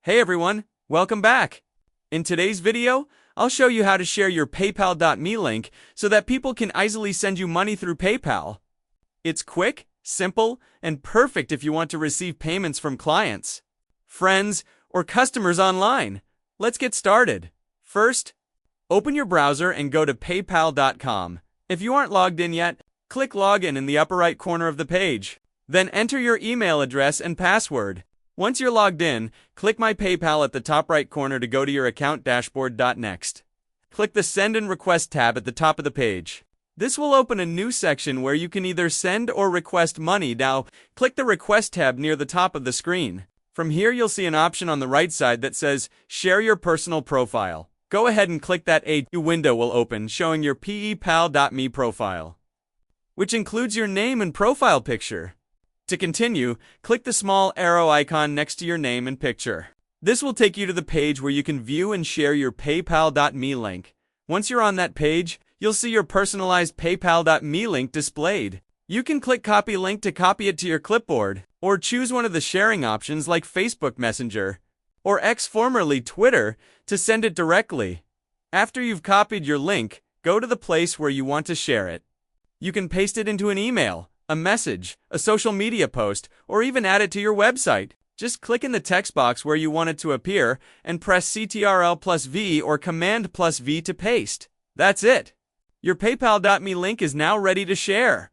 Hey everyone, welcome back. In today's video, I'll show you how to share your PayPal.me link so that people can easily send you money through PayPal. It's quick, simple, and perfect if you want to receive payments from clients, friends, or customers online. Let's get started. First, open your browser and go to paypal.com. If you aren't logged in yet, click Login in the upper right corner of the page. Then enter your email address and password. Once you're logged in, click My PayPal at the top right corner to go to your account dashboard. Next, click the Send and Request tab at the top of the page. This will open a new section where you can either send or request money. Now, click the Request tab near the top of the screen. From here, you'll see an option on the right side that says Share Your Personal Profile. Go ahead and click that. A new window will open showing your PayPal.me profile, which includes your name and profile picture. To continue, click the small arrow icon next to your name and picture. This will take you to the page where you can view and share your PayPal.me link. Once you're on that page, you'll see your personalized PayPal.me link displayed. You can click Copy Link to copy it to your clipboard, or choose one of the sharing options like Facebook Messenger or X, formerly Twitter, to send it directly. After you've copied your link, go to the place where you want to share it. You can paste it into an email, a message, a social media post, or even add it to your website. Just click in the text box where you want it to appear and press Ctrl+V or Command+V to paste. That's it. Your PayPal.me link is now ready to share.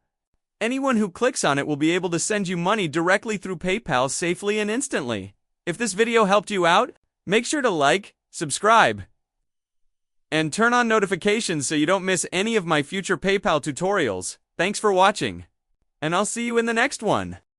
Anyone who clicks on it will be able to send you money directly through PayPal safely and instantly. If this video helped you out, make sure to like, subscribe, and turn on notifications so you don't miss any of my future PayPal tutorials. Thanks for watching, and I'll see you in the next one.